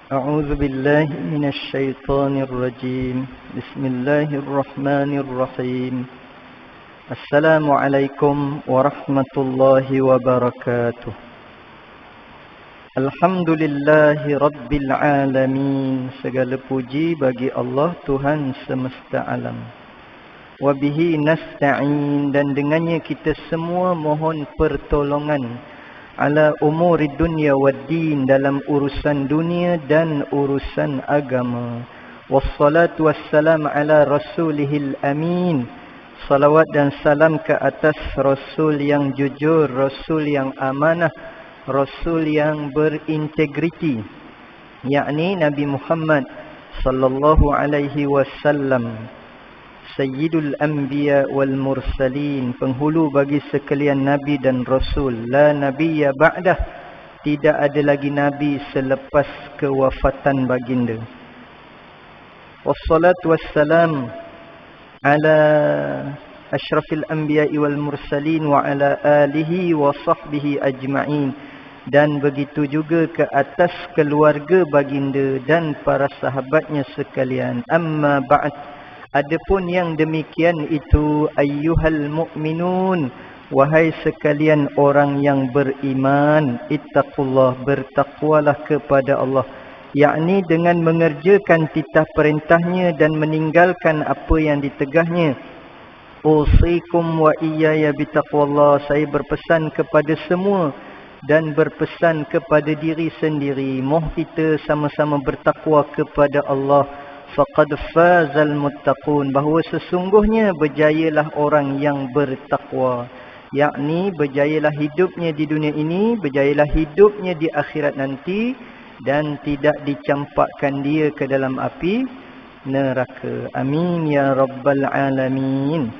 أعوذ بالله من الشيطان الرجيم بسم الله الرحمن الرحيم السلام عليكم ورحمة الله وبركاته Alhamdulillahi Rabbil Alamin. Segala puji bagi Allah Tuhan semesta alam. Wabihi nasta'in, dan dengannya kita semua mohon pertolongan ala umuri dunya waddin, dalam urusan dunia dan urusan agama. Wassalatu wassalam ala rasulihil amin. Salawat dan salam ke atas Rasul yang jujur, Rasul yang amanah, Rasul yang berintegriti, yakni Nabi Muhammad sallallahu alaihi wasallam, Sayyidul Anbiya wal Mursalin, penghulu bagi sekalian Nabi dan Rasul. La nabiyya ba'dah, tidak ada lagi Nabi selepas kewafatan baginda. Wassalatu wassalam ala asyrafil anbiya wal mursalin wa ala alihi wa sahbihi ajma'in, dan begitu juga ke atas keluarga baginda dan para sahabatnya sekalian. Amma ba'd, adapun yang demikian itu, ayyuhal mu'minun, wahai sekalian orang yang beriman, ittaqullah, bertakwalah kepada Allah, yakni dengan mengerjakan titah perintahnya dan meninggalkan apa yang ditegahnya. Usikum wa iyaya bitaqwallah, saya berpesan kepada semua dan berpesan kepada diri sendiri, mohon kita sama-sama bertakwa kepada Allah. Faqad fazal muttaqun, bahawa sesungguhnya berjayalah orang yang bertakwa, yakni berjayalah hidupnya di dunia ini, berjayalah hidupnya di akhirat nanti, dan tidak dicampakkan dia ke dalam api neraka. Amin ya rabbal alamin.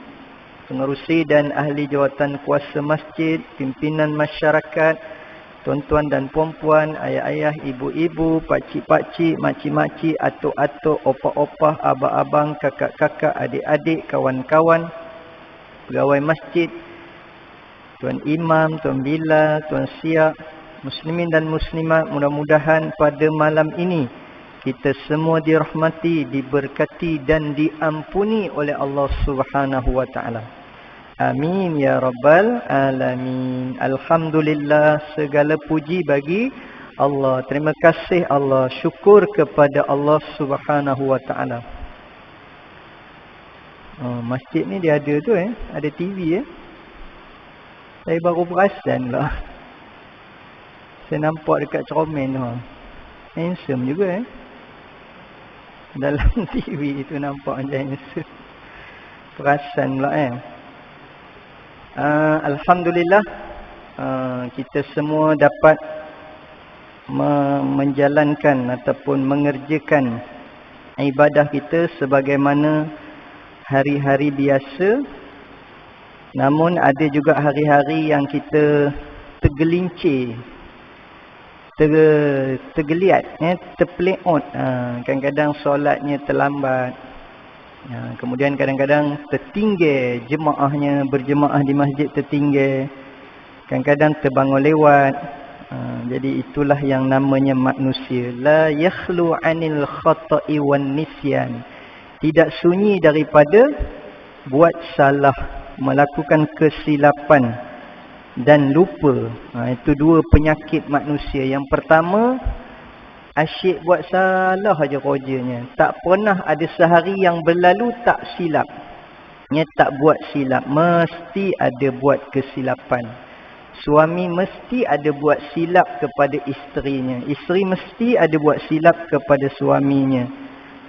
Pengerusi dan ahli jawatan kuasa masjid, pimpinan masyarakat, tuan-tuan dan puan-puan, ayah-ayah, ibu-ibu, pakcik-pakcik, makcik-makcik, atuk-atuk, opah-opah, abang-abang, kakak-kakak, adik-adik, kawan-kawan, pegawai masjid, tuan imam, tuan bila, tuan siap, muslimin dan muslimat, mudah-mudahan pada malam ini kita semua dirahmati, diberkati dan diampuni oleh Allah Subhanahu wa taala. Amin ya rabbal alamin. Alhamdulillah, segala puji bagi Allah. Terima kasih Allah, syukur kepada Allah Subhanahu wa taala. Masjid ni dia ada tu ada TV Saya baru perasan lah. Saya nampak dekat cermin tu. Handsome juga dalam TV itu nampak macam handsome. Perasan pula Alhamdulillah, kita semua dapat menjalankan ataupun mengerjakan ibadah kita sebagaimana hari-hari biasa. Namun ada juga hari-hari yang kita tergelincir, tergeliat, terpleot. Kadang-kadang solatnya terlambat. Kemudian kadang-kadang tertinggal jemaahnya, berjemaah di masjid tertinggal. Kadang-kadang terbangun lewat. Jadi itulah yang namanya manusia. La yakhlu anil khata'i wan nisyan. Tidak sunyi daripada buat salah, melakukan kesilapan dan lupa. Itu dua penyakit manusia. Yang pertama, asyik buat salah aja kerjanya. Tak pernah ada sehari yang berlalu tak silap. Tak buat silap. Mesti ada buat kesilapan. Suami mesti ada buat silap kepada isterinya. Isteri mesti ada buat silap kepada suaminya.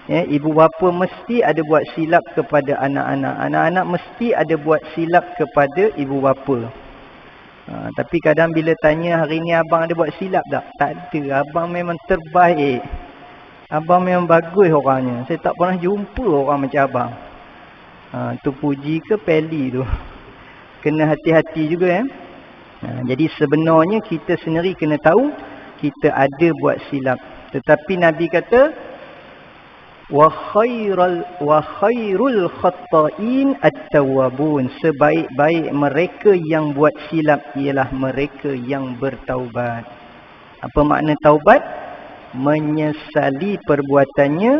Ibu bapa mesti ada buat silap kepada anak-anak. Anak-anak mesti ada buat silap kepada ibu bapa. Tapi kadang bila tanya, hari ni abang ada buat silap tak? Tak ada. Abang memang terbaik. Abang memang bagus orangnya. Saya tak pernah jumpa orang macam abang. Tu puji ke peli tu? Kena hati-hati juga Jadi sebenarnya kita sendiri kena tahu kita ada buat silap. Tetapi Nabi kata, wa khairul khatta'in at-tawwabun, sebaik-baik mereka yang buat silap ialah mereka yang bertaubat. Apa makna taubat? menyesali perbuatannya,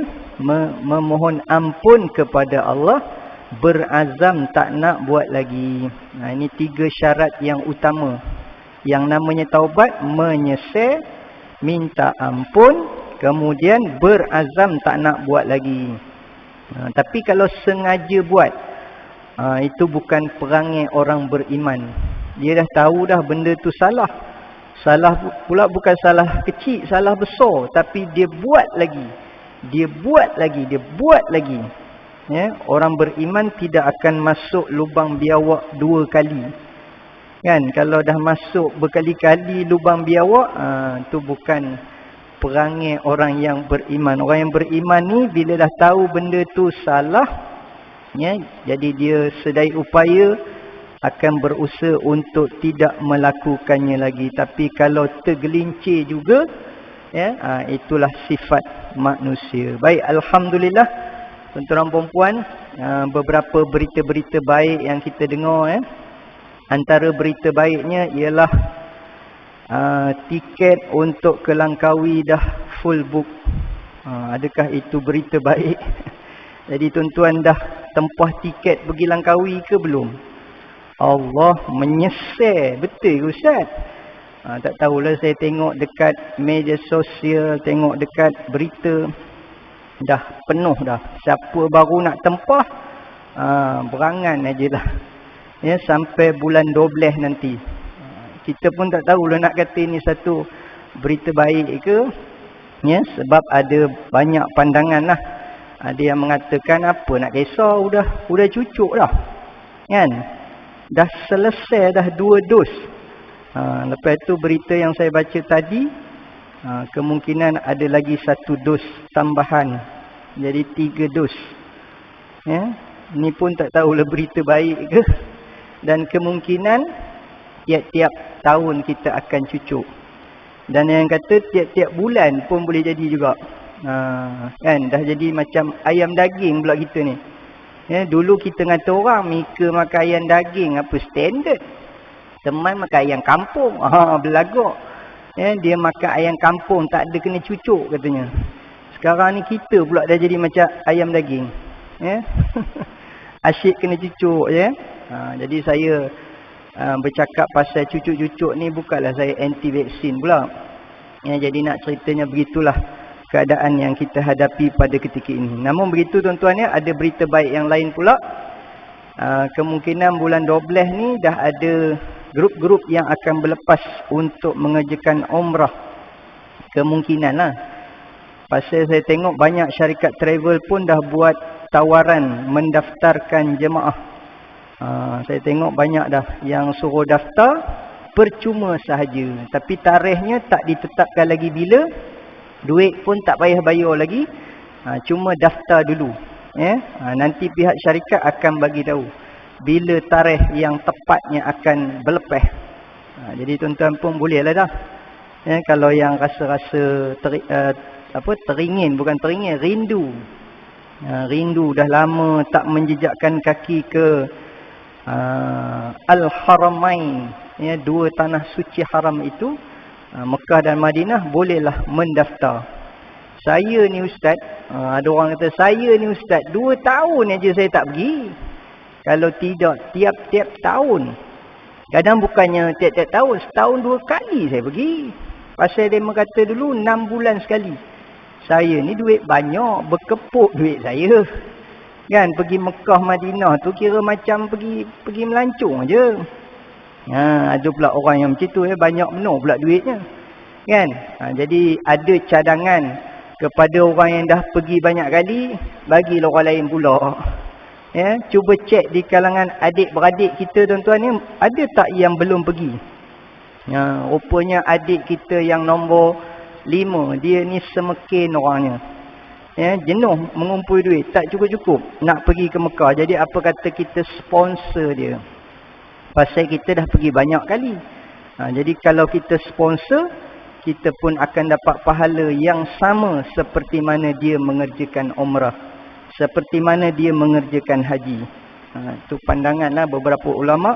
memohon ampun kepada Allah, berazam tak nak buat lagi. Ini 3 syarat yang utama. Yang namanya taubat, menyesal, minta ampun, kemudian berazam tak nak buat lagi. Tapi kalau sengaja buat, itu bukan perangai orang beriman. Dia dah tahu dah benda tu salah. Salah pula bukan salah kecil, salah besar. Tapi dia buat lagi. Dia buat lagi. Dia buat lagi. Ya, orang beriman tidak akan masuk lubang biawak 2 kali. Kan? Kalau dah masuk berkali-kali lubang biawak, tu bukan perangai orang yang beriman. Orang yang beriman ni bila dah tahu benda tu salah, ya, jadi dia sedaya upaya akan berusaha untuk tidak melakukannya lagi. Tapi kalau tergelincir juga, ya, itulah sifat manusia. Baik, alhamdulillah tuan-tuan puan-puan, beberapa berita-berita baik yang kita dengar, antara berita baiknya ialah tiket untuk ke Langkawi dah full book. Adakah itu berita baik? Jadi tuan-tuan dah tempah tiket pergi Langkawi ke belum? Allah, menyesal betul ke Ustaz? Tak tahulah, saya tengok dekat media sosial, tengok dekat berita, dah penuh dah. Siapa baru nak tempah, berangan ajalah. Ya, sampai bulan 12 nanti. Kita pun tak tahulah nak kata ini satu berita baik ke. Ya, sebab ada banyak pandangan lah. Ada yang mengatakan apa nak kisah, udah cucuk dah. Kan? Dah selesai dah 2 dos. Lepas tu berita yang saya baca tadi, kemungkinan ada lagi 1 dos tambahan. Jadi 3 dos. Ya, ni pun tak tahulah berita baik ke. Dan kemungkinan tiap-tiap tahun kita akan cucuk. Dan yang kata tiap-tiap bulan pun boleh jadi juga. Kan, dah jadi macam ayam daging pula kita ni. Ya, dulu kita ngata orang Mika makan ayam daging apa standard. Teman makan ayam kampung, belagak. Ya, dia makan ayam kampung tak ada kena cucuk katanya. Sekarang ni kita pula dah jadi macam ayam daging. Ya. Asyik kena cucuk je. Jadi saya bercakap pasal cucuk-cucuk ni bukanlah saya anti vaksin pula. Ya, jadi nak ceritanya begitulah keadaan yang kita hadapi pada ketika ini. Namun begitu tuan-tuan, ya, ada berita baik yang lain pula. Kemungkinan bulan 12 ni dah ada grup-grup yang akan berlepas untuk mengerjakan umrah. Kemungkinan lah. Pasal saya tengok banyak syarikat travel pun dah buat tawaran mendaftarkan jemaah. Saya tengok banyak dah yang suruh daftar percuma sahaja. Tapi tarikhnya tak ditetapkan lagi bila. Duit pun tak payah bayar lagi. Cuma daftar dulu. Ya? Nanti pihak syarikat akan bagi tahu bila tarikh yang tepatnya akan berlepas. Jadi tuan-tuan pun bolehlah dah. Ya, kalau yang rasa-rasa teringin, bukan teringin, rindu. Rindu dah lama tak menjejakkan kaki ke Al-Haramain. Ya, 2 tanah suci haram itu, Mekah dan Madinah, bolehlah mendaftar. Saya ni Ustaz, ada orang kata saya ni Ustaz 2 tahun aja saya tak pergi. Kalau tidak tiap-tiap tahun. Kadang bukannya tiap-tiap tahun, setahun 2 kali saya pergi. Pasal dia kata dulu 6 bulan sekali. Saya ni duit banyak, berkepuk duit saya. Kan, pergi Mekah Madinah tu kira macam pergi melancong aja. Ada pula orang yang macam tu, banyak benar pula duitnya. Kan? Jadi ada cadangan kepada orang yang dah pergi banyak kali, bagilah orang lain pula. Ya, cuba cek di kalangan adik-beradik kita tuan-tuan ni, ada tak yang belum pergi? Rupanya adik kita yang nombor 5, dia ni semekin orangnya. Ya, jenuh mengumpul duit, tak cukup-cukup nak pergi ke Mekah. Jadi apa kata kita sponsor dia. Pasal kita dah pergi banyak kali. Jadi kalau kita sponsor, kita pun akan dapat pahala yang sama seperti mana dia mengerjakan umrah. Seperti mana dia mengerjakan haji. Itu pandanganlah beberapa ulama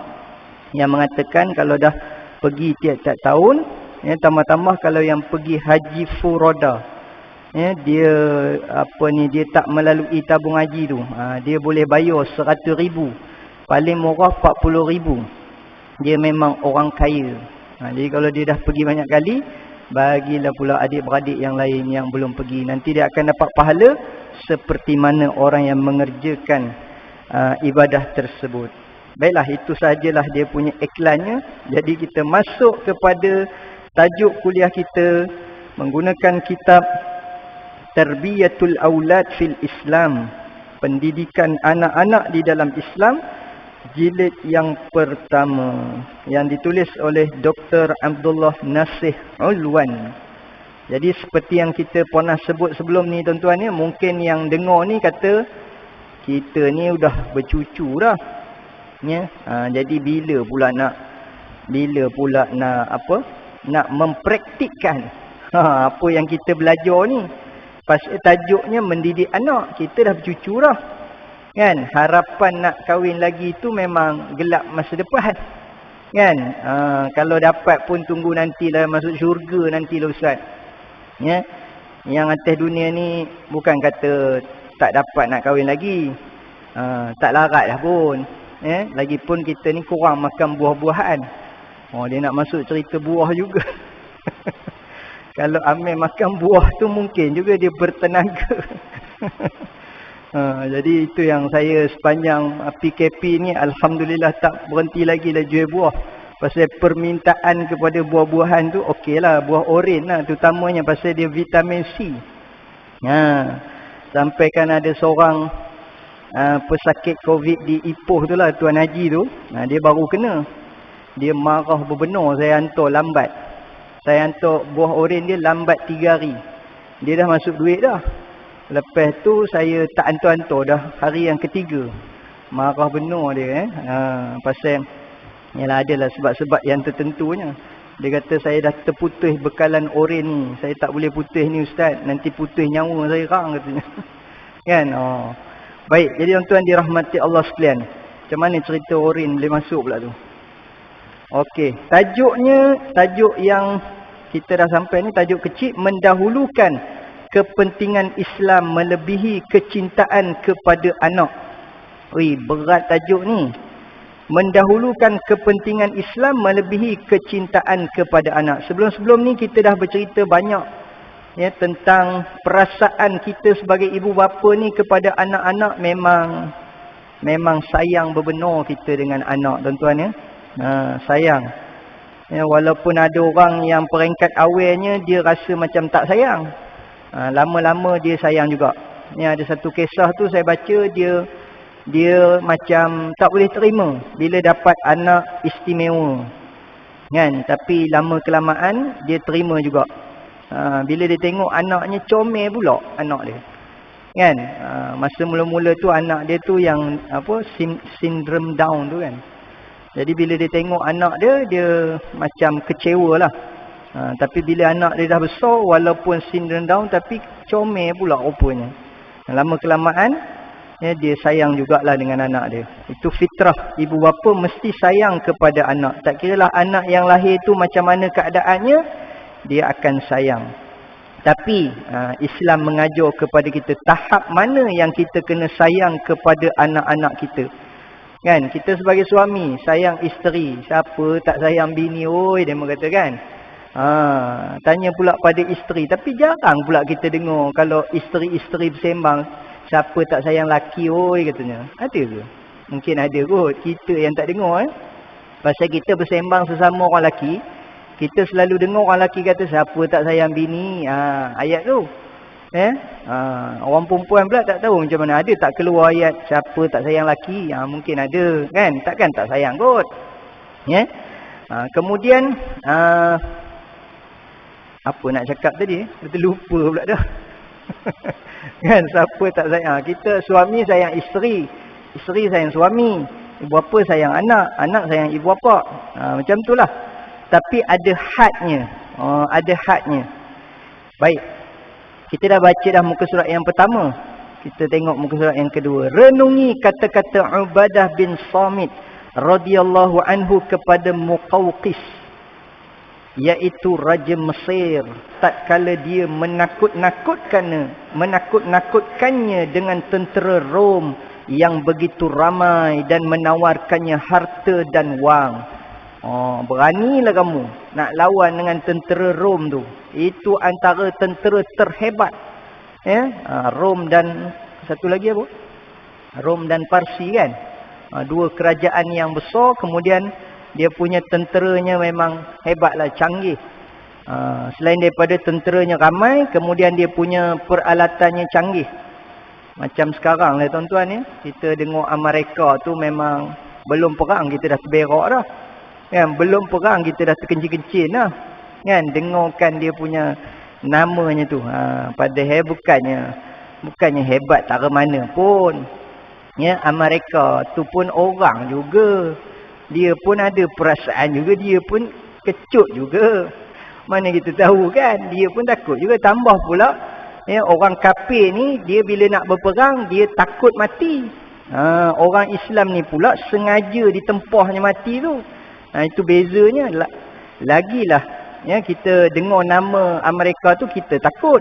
yang mengatakan kalau dah pergi tiap-tiap tahun, Ya, tambah-tambah kalau yang pergi haji furoda, ya, dia dia tak melalui tabung haji tu, dia boleh bayar 100,000, paling murah 40,000. Dia memang orang kaya. Jadi kalau dia dah pergi banyak kali, bagilah pula adik-beradik yang lain yang belum pergi. Nanti dia akan dapat pahala seperti mana orang yang mengerjakan ibadah tersebut. Baiklah, itu sajalah dia punya iklannya. Jadi kita masuk kepada tajuk kuliah kita menggunakan kitab Tarbiyatul Aulad fil Islam, pendidikan anak-anak di dalam Islam, jilid yang pertama, yang ditulis oleh Dr. Abdullah Nasih Ulwan. Jadi seperti yang kita pernah sebut sebelum ni tuan-tuan ya, mungkin yang dengar ni kata kita ni udah bercucu dah. Ya, jadi bila pula nak nak mempraktikkan apa yang kita belajar ni. Pasal tajuknya mendidik anak, kita dah bercucu dah. Kan, harapan nak kahwin lagi tu memang gelap masa depan. Kan, kalau dapat pun tunggu nantilah masuk syurga nantilah Ustaz. Ya, yang atas dunia ni bukan kata tak dapat nak kahwin lagi, tak larat dah pun. Ya, lagipun kita ni kurang makan buah-buahan. Dia nak masuk cerita buah juga. Kalau Amir makan buah tu mungkin juga dia bertenaga. Jadi itu yang saya sepanjang PKP ni alhamdulillah tak berhenti lagi dah jual buah. Pasal permintaan kepada buah-buahan tu okeylah, buah oren lah terutamanya pasal dia vitamin C. Sampai kan ada seorang pesakit COVID di Ipoh tu lah, Tuan Haji tu. Dia baru kena. Dia marah berbenar saya hantar lambat. Saya hantar buah oren dia lambat 3 hari. Dia dah masuk duit dah. Lepas tu saya tak hantar-hantar dah hari yang ketiga. Marah benar dia pasal yalah adalah sebab-sebab yang tertentunya. Dia kata saya dah terputus bekalan oren ni. Saya tak boleh putus ni Ustaz. Nanti putus nyawa saya rang katanya. Kan? Baik, jadi tuan-tuan dirahmati Allah sekalian. Macam mana cerita oren boleh masuk pula tu? Okey, tajuk yang kita dah sampai ni tajuk kecil, mendahulukan kepentingan Islam melebihi kecintaan kepada anak. Berat tajuk ni. Mendahulukan kepentingan Islam melebihi kecintaan kepada anak. Sebelum-sebelum ni kita dah bercerita banyak ya tentang perasaan kita sebagai ibu bapa ni kepada anak-anak. Memang sayang bebenar kita dengan anak tuan-tuan ya. Sayang. Ya, walaupun ada orang yang peringkat awalnya dia rasa macam tak sayang. Lama-lama dia sayang juga. Ya, ada satu kisah tu saya baca, dia macam tak boleh terima bila dapat anak istimewa. Kan? Tapi lama kelamaan dia terima juga. Bila dia tengok anaknya comel pula anak dia. Kan? Masa mula-mula tu anak dia tu yang sindrom Down tu kan. Jadi bila dia tengok anak dia macam kecewa lah. Tapi bila anak dia dah besar, walaupun sindrom Down tapi comel pula rupanya. Lama kelamaan ya, dia sayang jugalah dengan anak dia. Itu fitrah ibu bapa mesti sayang kepada anak. Tak kiralah anak yang lahir tu macam mana keadaannya, dia akan sayang. Tapi Islam mengajar kepada kita tahap mana yang kita kena sayang kepada anak-anak kita. Kan, kita sebagai suami sayang isteri, siapa tak sayang bini dia kata kan. Tanya pula pada isteri, tapi jarang pula kita dengar kalau isteri-isteri bersembang, siapa tak sayang laki katanya. Ada ke? Mungkin ada kot, kita yang tak dengar Pasal kita bersembang sesama orang laki, kita selalu dengar orang laki kata siapa tak sayang bini, ayat tu. Orang perempuan pula tak tahu macam mana, ada tak keluar ayat siapa tak sayang laki. Mungkin ada kan, takkan tak sayang kot. Kemudian apa nak cakap tadi, betul lupa pula dah. Kan, siapa tak sayang, kita suami sayang isteri, isteri sayang suami, ibu bapa sayang anak, anak sayang ibu bapa. Macam itulah. Tapi ada hadnya. Ada hadnya. Baik. Kita dah baca dah muka surat yang pertama. Kita tengok muka surat yang kedua. Renungi kata-kata Ubadah bin Samit radhiyallahu anhu kepada Muqawqis. iaitu Raja Mesir, tatkala dia menakut-nakutkannya dengan tentera Rom yang begitu ramai dan menawarkannya harta dan wang. Beranilah kamu nak lawan dengan tentera Rom tu. Itu antara tentera terhebat. Rom dan satu lagi apa? Rom dan Parsi kan. Dua kerajaan yang besar, kemudian dia punya tenteranya memang hebatlah, canggih. Selain daripada tenteranya ramai, kemudian dia punya peralatannya canggih. Macam sekarang lah tuan-tuan ya. Kita dengar Amerika tu memang belum perang kita dah terberak dah. Kan? Belum perang kita dah terkencing-kencing dah. Kan? Dengarkan dia punya namanya tu. Padahal bukannya hebat tak ke mana pun. Ya, Amerika tu pun orang juga. Dia pun ada perasaan juga. Dia pun kecut juga. Mana kita tahu kan. Dia pun takut juga. Tambah pula. Ya, orang kafir ni, dia bila nak berperang, dia takut mati. Orang Islam ni pula sengaja ditempahnya mati tu. Itu bezanya. Lagilah, ya, kita dengar nama Amerika tu, kita takut.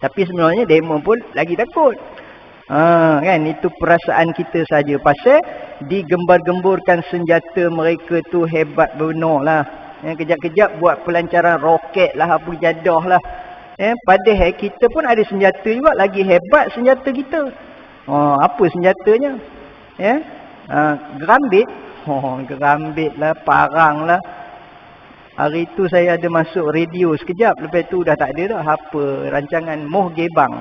Tapi sebenarnya demo pun lagi takut. Kan, itu perasaan kita saja. Pasal digembar-gemburkan senjata mereka tu hebat benar lah. Ya, kejap-kejap buat pelancaran roket lah, apa jadah lah. Padahal kita pun ada senjata juga. Lagi hebat senjata kita. Apa senjatanya? Gerambit. Gerambit lah, parang lah. Hari tu saya ada masuk radio sekejap. Lepas tu dah tak ada dah. Apa rancangan Moh Gebang.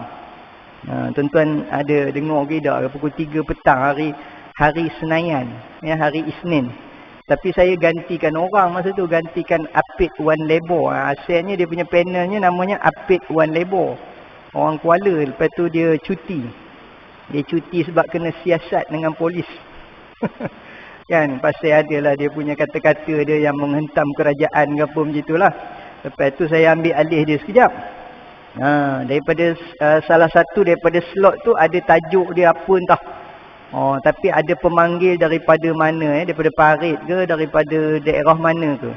Tuan-tuan ada dengar ke tak? Pukul 3 petang hari Senayan. Ya, hari Isnin. Tapi saya gantikan orang masa tu. Gantikan Apit Wan Lebo. Asalnya dia punya panelnya namanya Apit Wan Lebo. Orang Kuala. Lepas tu dia cuti. Dia cuti sebab kena siasat dengan polis. Kan? Pasal adalah dia punya kata-kata dia yang menghentam kerajaan ke apa macam itulah. Lepas tu saya ambil alih dia sekejap. Daripada salah satu daripada slot tu ada tajuk dia apa entah. Tapi ada pemanggil daripada mana, daripada Parit ke, daripada daerah mana ke.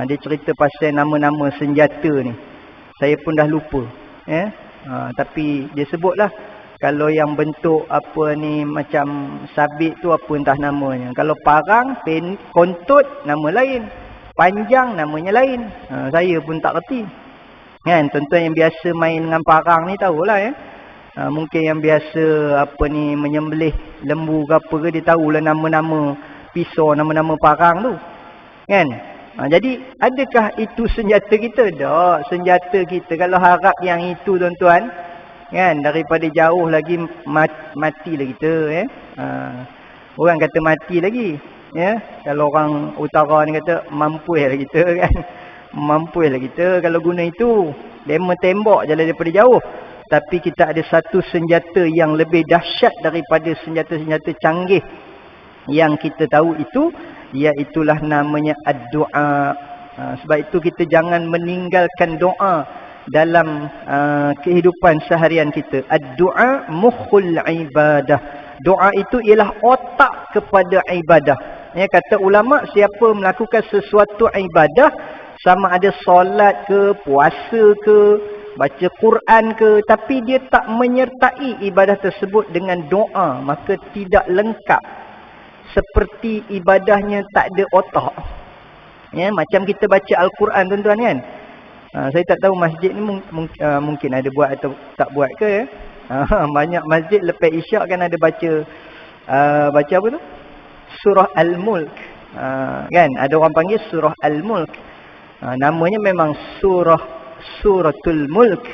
Dia cerita pasal nama-nama senjata ni. Saya pun dah lupa. Tapi dia sebutlah, kalau yang bentuk apa ni macam sabit tu apa entah namanya. Kalau parang, kontut, nama lain. Panjang, namanya lain. Saya pun tak reti. Kan, tuan-tuan yang biasa main dengan parang ni tahulah ya. Mungkin yang biasa apa ni menyembelih lembu ke apa ke, dia tahulah nama-nama pisau, nama-nama parang tu. Kan? Jadi adakah itu senjata kita? Tak, senjata kita kalau harap yang itu tuan-tuan, kan, daripada jauh lagi mati lah kita orang kata mati lagi ya. Kalau orang utara ni kata mampuih lah kita kan. Mampuih lah kita kalau guna itu. Demo tembak je lah daripada jauh. Tapi kita ada satu senjata yang lebih dahsyat daripada senjata-senjata canggih yang kita tahu itu, iaitulah namanya ad-du'a. Sebab itu kita jangan meninggalkan doa dalam kehidupan seharian kita. Ad-du'a mukhul ibadah. Doa itu ialah otak kepada ibadah. Ya, kata ulama, siapa melakukan sesuatu ibadah, sama ada solat ke, puasa ke, baca Quran ke, tapi dia tak menyertai ibadah tersebut dengan doa, maka tidak lengkap. Seperti ibadahnya tak ada otak. Ya, macam kita baca Al-Quran tuan-tuan kan. Saya tak tahu masjid ni mungkin ada buat atau tak buat ke ya. Banyak masjid lepas isyak kan ada baca baca apa tu? Surah Al-Mulk. Kan ada orang panggil surah Al-Mulk. Namanya memang Suratul Mulk.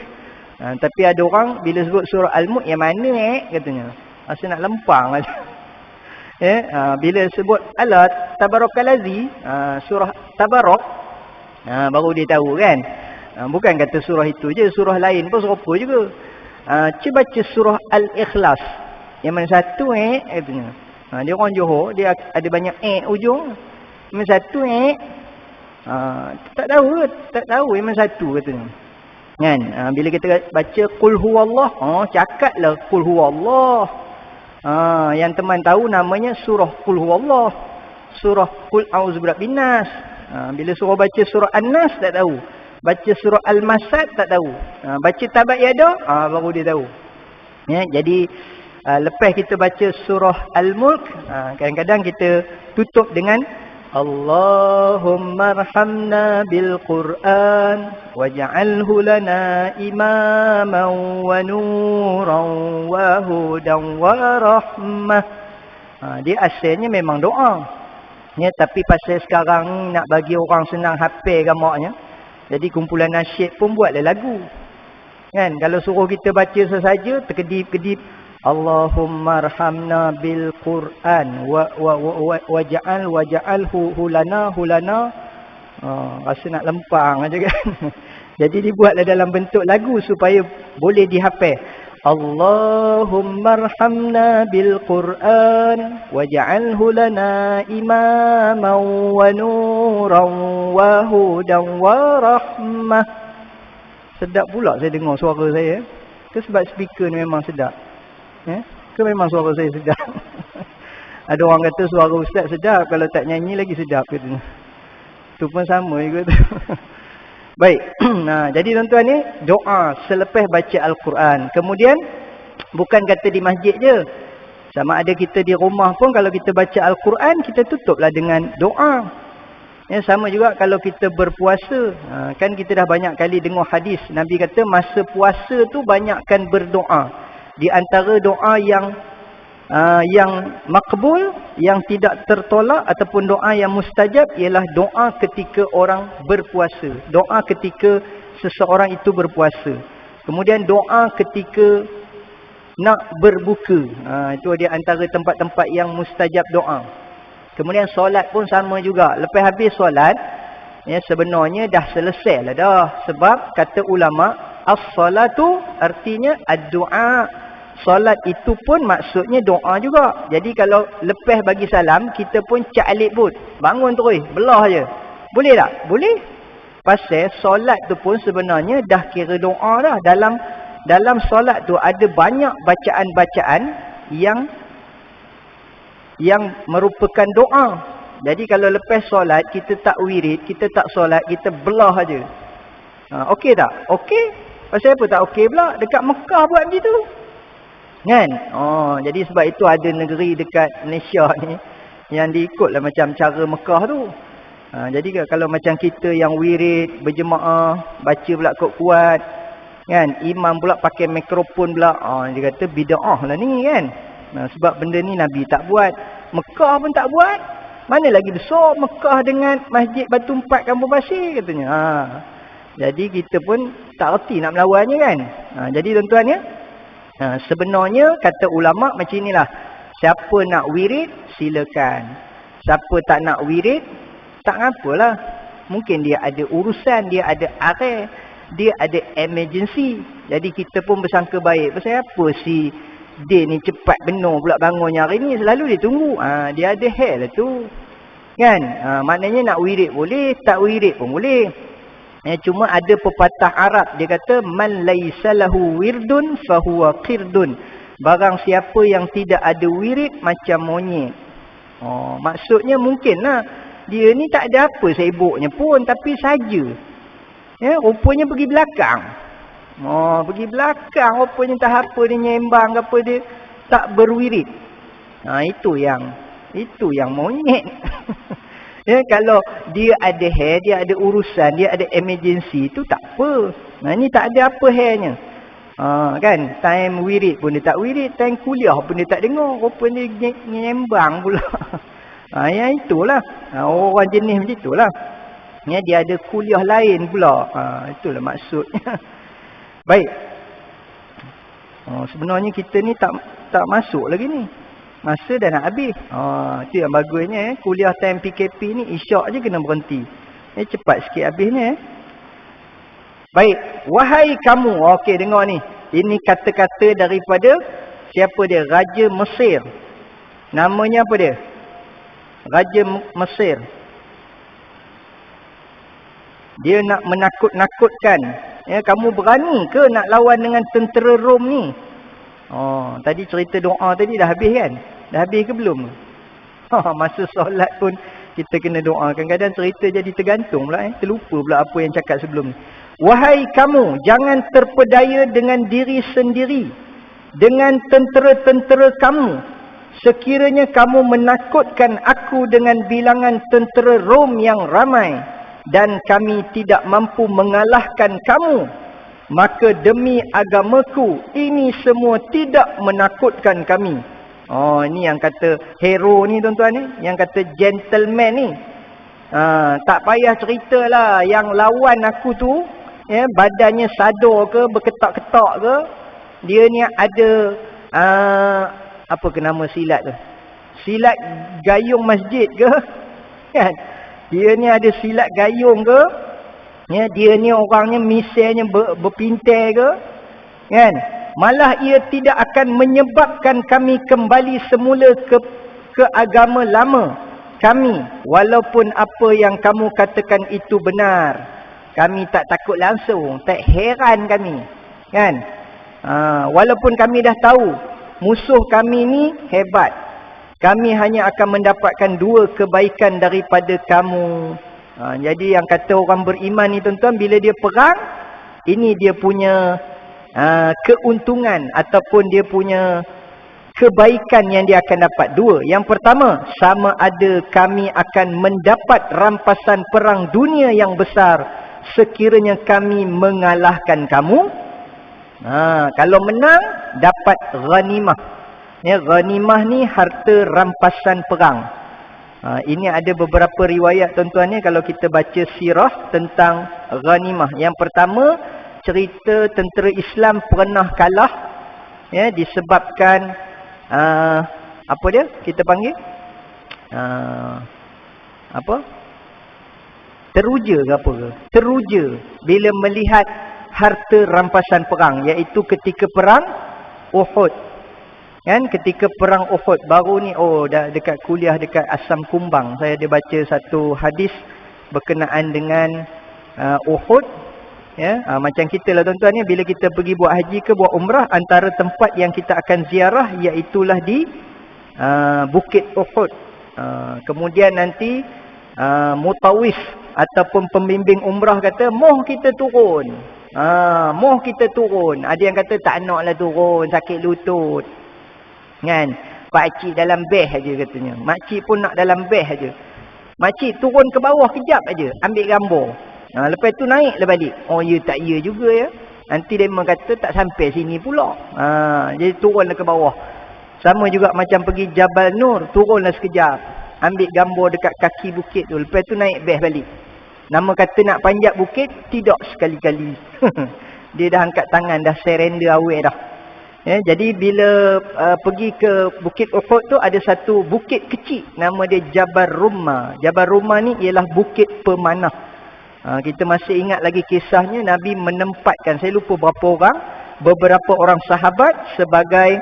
Tapi ada orang bila sebut surah Al-Mulk yang mana katanya. Rasa nak lempang aja. Bila sebut alat Tabarakalazi, surah Tabarak, baru dia tahu kan. Bukan kata surah itu je, surah lain pun serupa juga. Cuba baca surah Al-Ikhlas. Yang mana satu katanya. Dia orang Johor, dia ada banyak ujung. Yang mana satu tak tahu yang mana satu katanya. Kan? Bila kita baca Qul Huwallah, cakaplah Qul Huwallah. Yang teman tahu namanya surah Qul Huwallah. Surah Qul A'udzu Birabbin Nas. Bila suruh baca surah An-Nas tak tahu. Baca surah Al-Masad tak tahu. Baca Tabat Yada baru dia tahu. Ya, jadi lepas kita baca surah Al-Mulk, kadang-kadang kita tutup dengan Allahumma arhamna bil Qur'an waj'alhu lana imaman wa nuran wa hudan wa rahmah. Dia asalnya memang doa. Ya, tapi pasal sekarang nak bagi orang senang hafal gamaknya, jadi kumpulan nasyid pun buatlah lagu. Kan, kalau suruh kita baca sesaja terkedip-kedip Allahumma arhamna bil Qur'an waj'alhu lana. Rasa nak lempang aja kan. Jadi dibuatlah dalam bentuk lagu supaya boleh dihafal. Allahumma arhamna bil Qur'an waj'alhu lana imaman wa nuran wa hudan wa rahmah. Sedap pula saya dengar suara saya. Ke sebab speaker ni memang sedap? Ke memang suara saya sedap? Ada orang kata suara ustaz sedap, kalau tak nyanyi lagi sedap katanya. Tu pun sama juga tu. Baik. Jadi tuan-tuan ni doa selepas baca Al-Quran. Kemudian bukan kata di masjid je. Sama ada kita di rumah pun kalau kita baca Al-Quran, kita tutuplah dengan doa. Ya, sama juga kalau kita berpuasa. Kan kita dah banyak kali dengar hadis. Nabi kata masa puasa tu banyakkan berdoa. Di antara doa yang makbul, yang tidak tertolak ataupun doa yang mustajab ialah doa ketika orang berpuasa. Doa ketika seseorang itu berpuasa. Kemudian doa ketika nak berbuka. Itu di antara tempat-tempat yang mustajab doa. Kemudian solat pun sama juga. Lepas habis solat, ya, sebenarnya dah selesai lah dah. Sebab kata ulama, as-salatu artinya ad-du'a. Solat itu pun maksudnya doa juga. Jadi kalau lepas bagi salam, kita pun calik but. Bangun terus, belah je. Boleh tak? Boleh. Pasal solat tu pun sebenarnya dah kira doa dah. Dalam solat tu ada banyak bacaan-bacaan yang merupakan doa. Jadi kalau lepas solat, kita tak wirid, kita tak solat, kita belah je. Okey tak? Okey. Pasal apa tak okey pula? Dekat Mekah buat begitu. Kan? Jadi sebab itu ada negeri dekat Malaysia ni yang diikutlah macam cara Mekah tu. Jadi kalau macam kita yang wirid, berjemaah, baca pula kuat-kuat, kan? Imam pula pakai mikrofon pula. Dia kata bid'ah lah ni kan. Sebab benda ni Nabi tak buat. Mekah pun tak buat. Mana lagi besar Mekah dengan Masjid Batu Empat Kampung Pasir katanya. Jadi kita pun tak erti nak melawannya kan. Jadi tuan-tuan ya, sebenarnya kata ulama macam inilah. Siapa nak wirid, silakan. Siapa tak nak wirid, tak apalah. Mungkin dia ada urusan, dia ada arah, dia ada emergency. Jadi kita pun bersangka baik. Pasal apa si dia ni cepat benar pula bangunnya hari ni. Selalu dia tunggu. Dia ada hal lah tu. Kan? Maknanya nak wirid boleh, tak wirid pun boleh. Cuma ada pepatah Arab. Dia kata, Man laysa lahu wirdun fahuwa qirdun. Barang siapa yang tidak ada wirid, macam monyet. Maksudnya mungkinlah. Dia ni tak ada apa sibuknya pun. Tapi saja. Ya, rupanya pergi belakang. Pergi belakang. Rupanya tak apa dia nyembang. Apa dia tak berwirid. Itu yang monyet. Ya, kalau dia ada hair, dia ada urusan, dia ada emergency, itu tak apa. Ini tak ada apa hairnya. Kan, time wirid pun dia tak wirid, time kuliah pun dia tak dengar. Rupanya dia nyembang pula. Yang itulah. Orang jenis macam itulah. Ya, dia ada kuliah lain pula. Itulah maksudnya. Baik. Sebenarnya kita ni tak masuk lagi ni. Masa dah nak habis. Itu yang bagusnya. Kuliah time PKP ni isyak je kena berhenti. Cepat sikit habisnya. Baik. Wahai kamu. Okey, dengar ni. Ini kata-kata daripada siapa dia? Raja Mesir. Namanya apa dia? Raja Mesir. Dia nak menakut-nakutkan. Ya, kamu berani ke nak lawan dengan tentera Rom ni? Tadi cerita doa tadi dah habis kan? Dah habis ke belum? Masa solat pun Kita kena doa. Kadang-kadang cerita jadi tergantung pula. Terlupa pula apa yang cakap sebelum ni. Wahai kamu, jangan terpedaya dengan diri sendiri, dengan tentera-tentera kamu. Sekiranya kamu menakutkan aku dengan bilangan tentera Rom yang ramai, dan kami tidak mampu mengalahkan kamu, maka demi agamaku, ini semua tidak menakutkan kami. Oh, ini yang kata hero ni tuan-tuan ni. Yang kata gentleman ni. Tak payah ceritalah yang lawan aku tu, badannya sadar ke, berketak-ketak ke. Dia ni ada, apa ke nama silat tu? Silat gayung masjid ke? Kan? Dia ni ada silat gayung ke? Dia ni orangnya misalnya berpintai ke? Kan? Malah ia tidak akan menyebabkan kami kembali semula ke agama lama kami, walaupun apa yang kamu katakan itu benar. Kami tak takut langsung, tak heran kami, kan? Walaupun kami dah tahu musuh kami ni hebat, kami hanya akan mendapatkan 2 kebaikan daripada kamu. Jadi yang kata orang beriman ni tuan-tuan, bila dia perang, ini dia punya keuntungan ataupun dia punya kebaikan yang dia akan dapat. 2. Yang pertama, sama ada kami akan mendapat rampasan perang dunia yang besar sekiranya kami mengalahkan kamu. Kalau menang, dapat ghanimah. Ghanimah ni harta rampasan perang. Ini ada beberapa riwayat tuan-tuan ni kalau kita baca sirah tentang ghanimah. Yang pertama, cerita tentera Islam pernah kalah, disebabkan apa dia kita panggil teruja ke apa ke, teruja bila melihat harta rampasan perang, iaitu ketika perang Uhud. Kan, ketika perang Uhud baru ni, dah dekat kuliah dekat Asam Kumbang, saya ada baca satu hadis berkenaan dengan Uhud. Macam kita lah tuan-tuan ni, bila kita pergi buat haji ke buat umrah, antara tempat yang kita akan ziarah iaitulah di Bukit Uhud. Kemudian nanti mutawif ataupun pembimbing umrah kata, moh kita turun. Moh kita turun. Ada yang kata tak naklah turun, sakit lutut. Kan? Pakcik dalam beh aja katanya. Makcik pun nak dalam beh aja. Makcik turun ke bawah kejap aja, ambil gambar. Lepas tu naiklah balik. Oh ya tak ya juga ya. Nanti dia kata tak sampai sini pula. Jadi turunlah ke bawah. Sama juga macam pergi Jabal Nur, turunlah sekejap, ambil gambar dekat kaki bukit tu. Lepas tu naik beh balik. Nama kata nak panjat bukit, tidak sekali-kali. Dia dah angkat tangan, dah surrender awal dah. Jadi bila pergi ke Bukit Uhud tu, ada satu bukit kecil, nama dia Jabal Rumma. Jabal Rumma ni ialah bukit pemanah. Kita masih ingat lagi kisahnya, Nabi menempatkan, saya lupa berapa orang, beberapa orang sahabat sebagai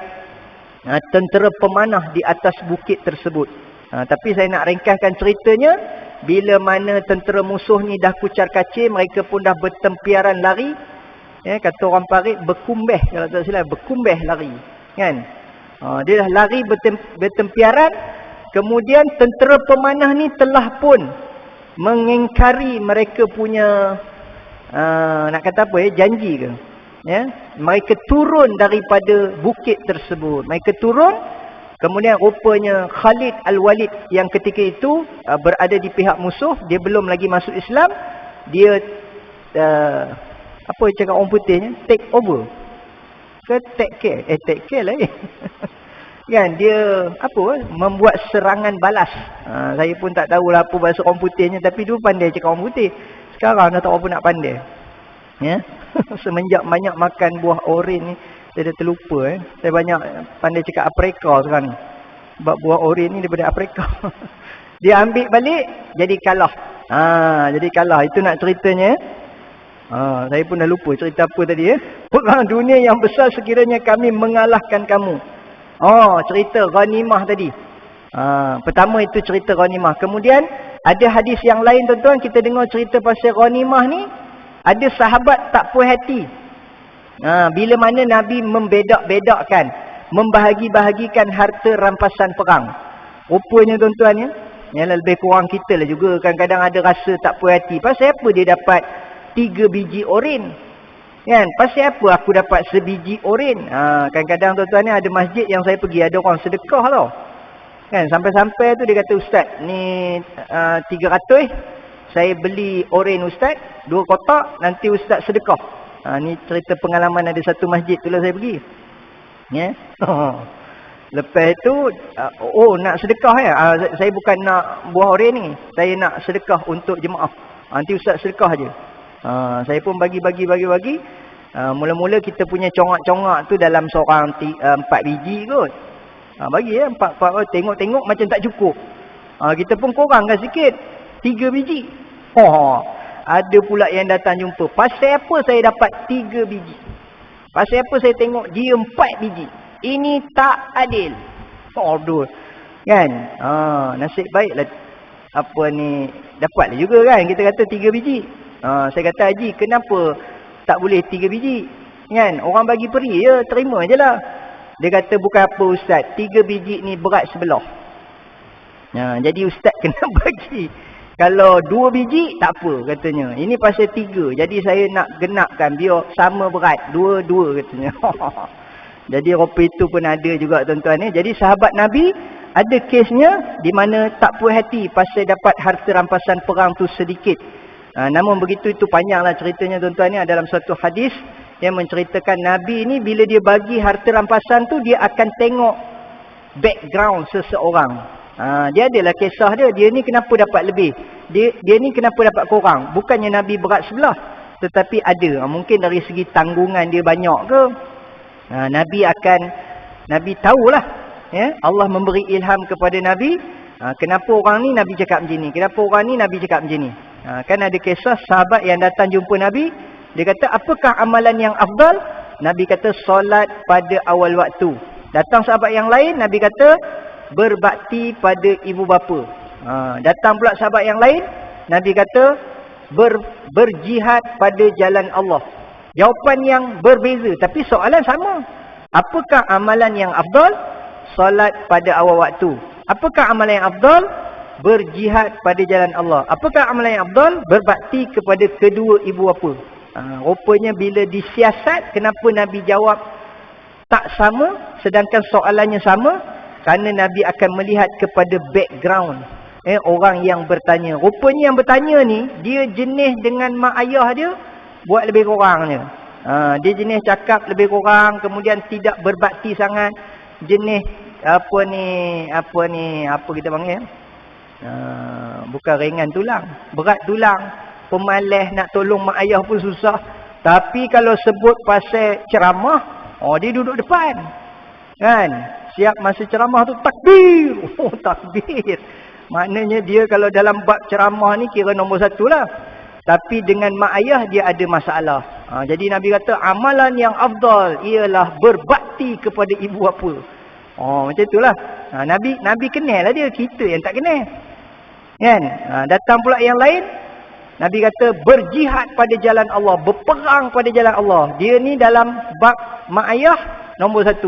tentera pemanah di atas bukit tersebut. Tapi saya nak ringkaskan ceritanya, bila mana tentera musuh ni dah kucar kacir, mereka pun dah bertempiaran lari. Kata orang parit, berkumbeh, kalau tak silap, berkumbeh lari. Kan? Dia dah lari bertempiaran. Kemudian tentera pemanah ni telah pun mengingkari mereka punya nak kata apa janji ke. Mereka turun daripada bukit tersebut. Mereka turun. Kemudian rupanya Khalid Al-Walid yang ketika itu berada di pihak musuh, dia belum lagi masuk Islam. Dia apa cakap orang putihnya, take over ke take care? Take care lah kan, dia apa membuat serangan balas. Saya pun tak tahulah apa bahasa orang putihnya, tapi dulu pandai cakap orang putih. Sekarang dah tak apa nak pandai. Semenjak banyak makan buah oren ni, saya dah terlupa. Saya banyak pandai cakap Afrika sekarang ni. Sebab buah oren ni daripada Afrika. Dia ambil balik, jadi kalah. Jadi kalah. Itu nak ceritanya. Saya pun dah lupa cerita apa tadi. Perang dunia yang besar sekiranya kami mengalahkan kamu. Cerita ghanimah tadi. Pertama itu cerita ghanimah. Kemudian ada hadis yang lain tuan-tuan, kita dengar cerita pasal ghanimah ni. Ada sahabat tak puas hati. Bila mana Nabi membedak-bedakkan, membahagi-bahagikan harta rampasan perang. Rupanya tuan-tuan ya, Yalah, lebih kurang kita lah juga kadang-kadang ada rasa tak puas hati. Pasal apa dia dapat 3 biji oren? Kan? Pasal apa aku dapat sebiji oren? Kadang-kadang tuan-tuan ni ada masjid yang saya pergi, ada orang sedekah tau. Kan? Sampai-sampai tu dia kata, Ustaz, ni 300 saya beli oren Ustaz, 2 kotak, nanti Ustaz sedekah. Ni cerita pengalaman ada satu masjid tu lah saya pergi. Ya. Lepas tu, nak sedekah ya. Saya bukan nak buah oren ni. Saya nak sedekah untuk jemaah. Nanti Ustaz sedekah je. Saya pun bagi. Mula-mula kita punya congak-congak tu dalam seorang 4 biji kot. Bagi ya, 4 tengok-tengok macam tak cukup. Kita pun kurangkan sikit. 3 biji. Ada pula yang datang jumpa. Pasal apa saya dapat 3 biji? Pasal apa saya tengok dia 4 biji? Ini tak adil. Aduh. Kan? Nasib baiklah apa ni dapatlah juga kan. Kita kata 3 biji. Saya kata, Haji, kenapa tak boleh 3 biji? Kan? Orang bagi peri je, terima je lah. Dia kata, bukan apa Ustaz, 3 biji ni berat sebelah. Jadi Ustaz kena bagi. Kalau 2 biji tak apa katanya. Ini pasal 3. Jadi saya nak genapkan biar sama berat. 2-2 katanya. Jadi rupa itu pun ada juga tuan-tuan ni. Jadi sahabat Nabi ada kesnya di mana tak puas hati pasal dapat harta rampasan perang tu sedikit. Namun begitu itu panjanglah ceritanya tuan-tuan ni. Dalam satu hadis yang menceritakan Nabi ni bila dia bagi harta rampasan tu dia akan tengok background seseorang. Dia adalah kisah dia. Dia ni kenapa dapat lebih? Dia ni kenapa dapat kurang? Bukannya Nabi berat sebelah. Tetapi ada. Mungkin dari segi tanggungan dia banyak ke? Nabi tahulah. Ya? Allah memberi ilham kepada Nabi. Kenapa orang ni Nabi cakap macam ni? Kenapa orang ni Nabi cakap macam ni? Kan ada kisah sahabat yang datang jumpa Nabi. Dia kata, apakah amalan yang afdal? Nabi kata, solat pada awal waktu. Datang sahabat yang lain, Nabi kata, berbakti pada ibu bapa. Datang pula sahabat yang lain, Nabi kata berjihad pada jalan Allah. Jawapan yang berbeza tapi soalan sama. Apakah amalan yang afdal? Solat pada awal waktu. Apakah amalan yang afdal? Berjihad pada jalan Allah. Apakah amalan yang afdal? Berbakti kepada kedua ibu bapa. Rupanya bila disiasat, kenapa Nabi jawab tak sama sedangkan soalannya sama? Kerana Nabi akan melihat kepada background orang yang bertanya. Rupanya yang bertanya ni, dia jenis dengan mak ayah dia, buat lebih kurangnya. Dia jenis cakap lebih kurang, kemudian tidak berbakti sangat. Jenis apa kita panggil? Bukan ringan tulang, berat tulang. Pemalas nak tolong mak ayah pun susah. Tapi kalau sebut pasal ceramah, dia duduk depan. Kan? Siap masa ceramah tu takbir. Takbir. Maknanya dia kalau dalam bab ceramah ni kira nombor 1 lah. Tapi dengan mak ayah dia ada masalah. Jadi Nabi kata amalan yang afdal ialah berbakti kepada ibu bapa. Macam itulah. Nabi kenal lah dia, kita yang tak kenal. Kan? Datang pula yang lain, Nabi kata berjihad pada jalan Allah, berperang pada jalan Allah. Dia ni dalam bab mak ayah nombor 1.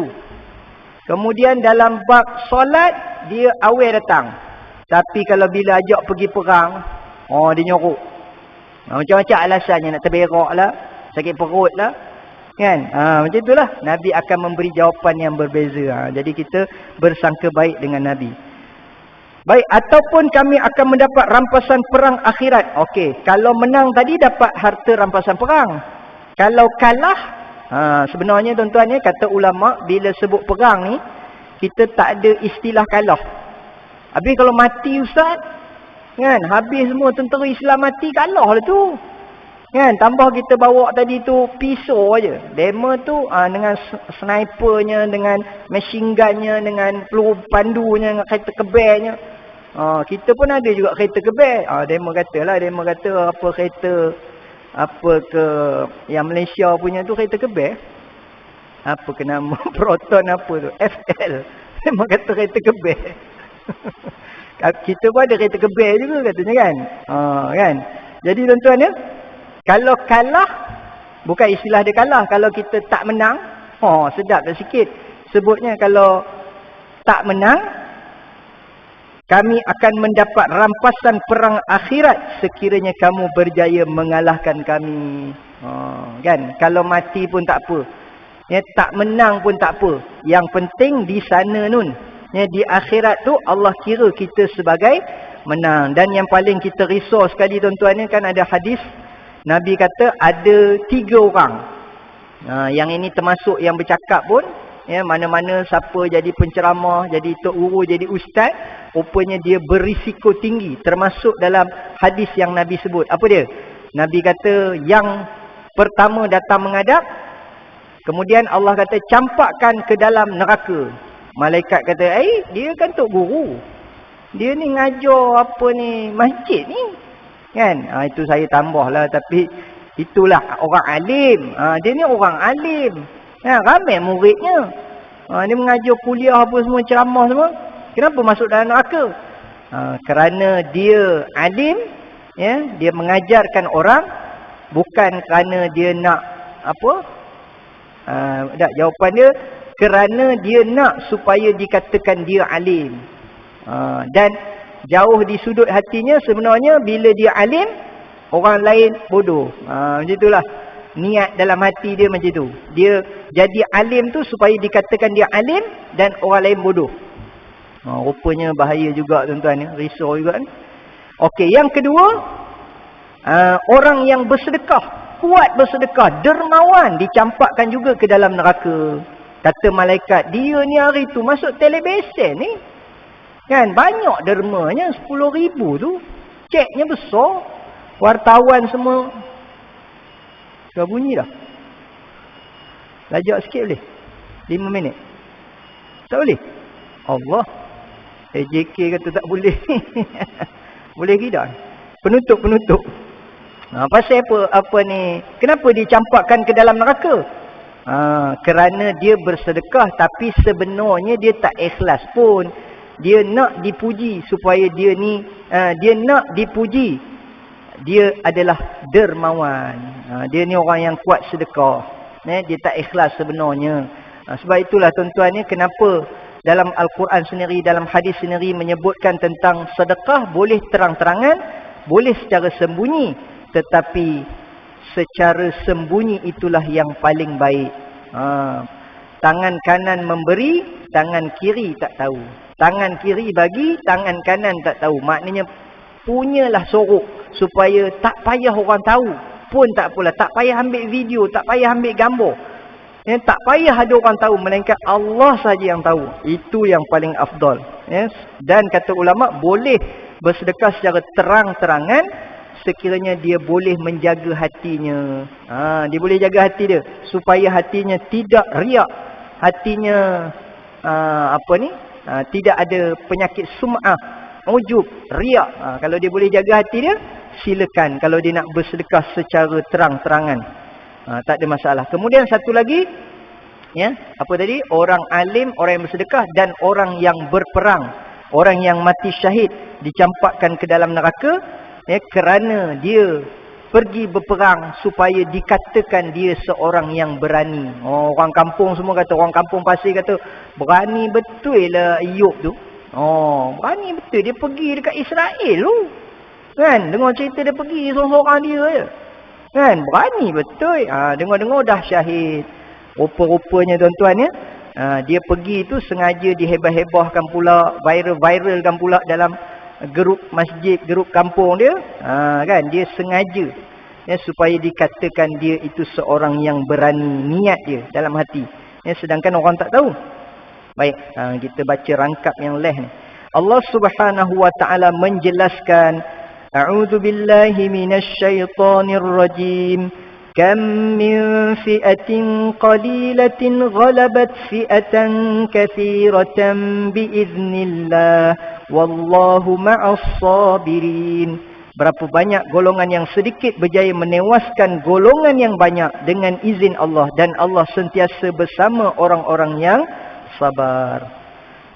Kemudian dalam bab solat dia awal datang. Tapi kalau bila ajak pergi perang, dia nyorok. Macam-macam alasannya, nak terberak lah, sakit perut lah. Kan? Macam itulah. Nabi akan memberi jawapan yang berbeza. Jadi kita bersangka baik dengan Nabi. Baik, ataupun kami akan mendapat rampasan perang akhirat. Okey, kalau menang tadi dapat harta rampasan perang. Kalau kalah, sebenarnya tuan-tuan, kata ulama, bila sebut perang ni, kita tak ada istilah kalah. Habis kalau mati Ustaz, kan, habis semua tentera Islam mati, kalah lah tu. Kan, tambah kita bawa tadi tu pisau aja. Demo tu dengan snipernya, dengan machine gunnya, dengan peluru pandunya, dengan kereta kebelnya. Kita pun ada juga kereta kebel. Demo kata apa kereta apa ke yang Malaysia punya tu kereta kebel. Apa ke nama Proton apa tu? FL. Demo kata kereta kebel. Kita pun ada kereta kebel juga katanya kan. Kan. Jadi tuan-tuan ya, kalau kalah, bukan istilah dia kalah. Kalau kita tak menang, sedap dah sikit. Sebutnya kalau tak menang, kami akan mendapat rampasan perang akhirat sekiranya kamu berjaya mengalahkan kami. Kan? Kalau mati pun tak apa. Ya, tak menang pun tak apa. Yang penting di sana nun. Ya, di akhirat tu Allah kira kita sebagai menang. Dan yang paling kita risau sekali tuan-tuan ni kan ada hadis. Nabi kata ada 3 orang. Yang ini termasuk yang bercakap pun. Ya, mana-mana siapa jadi penceramah, jadi tok guru, jadi ustaz, rupanya dia berisiko tinggi. Termasuk dalam hadis yang Nabi sebut. Apa dia? Nabi kata yang pertama datang menghadap, kemudian Allah kata campakkan ke dalam neraka. Malaikat kata, dia kan tok guru. Dia ni ngajar apa ni, masjid ni. Kan? Itu saya tambahlah, tapi itulah orang alim. Dia ni orang alim. Ramai muridnya. Dia mengajar kuliah apa semua, ceramah semua. Kenapa masuk dalam neraka? Kerana dia alim, ya, dia mengajarkan orang, bukan kerana dia nak apa? Jawapan dia kerana dia nak supaya dikatakan dia alim. Dan jauh di sudut hatinya sebenarnya bila dia alim, orang lain bodoh. Macam itulah. Niat dalam hati dia macam tu. Dia jadi alim tu supaya dikatakan dia alim dan orang lain bodoh. Rupanya bahaya juga tuan-tuan. Risau juga. Okey, yang kedua, orang yang bersedekah, kuat bersedekah, dermawan, dicampakkan juga ke dalam neraka. Kata malaikat, dia ni hari tu masuk telebesen ni. Kan, banyak dermanya, 10,000 tu. Ceknya besar. Wartawan semua. Dah bunyi dah. Lajak sikit boleh? 5 minit. Tak boleh? Allah. AJK kata tak boleh. Boleh tidak? Penutup. Pasal apa ni? Kenapa dicampakkan ke dalam neraka? Kerana dia bersedekah tapi sebenarnya dia tak ikhlas pun. Dia nak dipuji supaya dia ni, dia nak dipuji. Dia adalah dermawan. Dia ni orang yang kuat sedekah. Dia tak ikhlas sebenarnya. Sebab itulah tuan-tuan ni kenapa dalam Al-Quran sendiri, dalam hadis sendiri menyebutkan tentang sedekah boleh terang-terangan, boleh secara sembunyi. Tetapi secara sembunyi itulah yang paling baik. Tangan kanan memberi, tangan kiri tak tahu. Tangan kiri bagi, tangan kanan tak tahu. Maknanya punyalah sorok supaya tak payah orang tahu pun tak apalah, tak payah ambil video, tak payah ambil gambar, tak payah ada orang tahu, melainkan Allah saja yang tahu. Itu yang paling afdal. Dan kata ulama, boleh bersedekah secara terang-terangan sekiranya dia boleh menjaga hatinya. Dia boleh jaga hati dia supaya hatinya tidak riak, hatinya tidak ada penyakit sum'ah, ujub, riak. Kalau dia boleh jaga hati dia, silakan. Kalau dia nak bersedekah secara terang-terangan, tak ada masalah. Kemudian satu lagi, apa tadi? Orang alim, orang yang bersedekah, dan orang yang berperang, orang yang mati syahid, dicampakkan ke dalam neraka, kerana dia pergi berperang supaya dikatakan dia seorang yang berani. Orang kampung semua kata, orang kampung pasir kata, berani betul lah Ayub tu. Berani betul. Dia pergi dekat Israel tu. Kan? Dengar cerita dia pergi seorang-seorang dia je. Kan? Berani betul. Dengar-dengar dah syahid. Rupa-rupanya tuan-tuan ya. Dia pergi tu sengaja dihebah-hebahkan pula, viral-viralkan pula dalam grup masjid, grup kampung dia. Kan? Dia sengaja supaya dikatakan dia itu seorang yang berani, niat dia dalam hati. Sedangkan orang tak tahu. Baik, kita baca rangkap yang ni. Allah Subhanahu wa taala menjelaskan, a'udzu billahi minasyaitonir rajim. Kam min fi'atin qalilatin ghalabat fi'atan katsiratan biiznillah wallahu ma'as sabirin. Berapa banyak golongan yang sedikit berjaya menewaskan golongan yang banyak dengan izin Allah, dan Allah sentiasa bersama orang-orang yang sabar.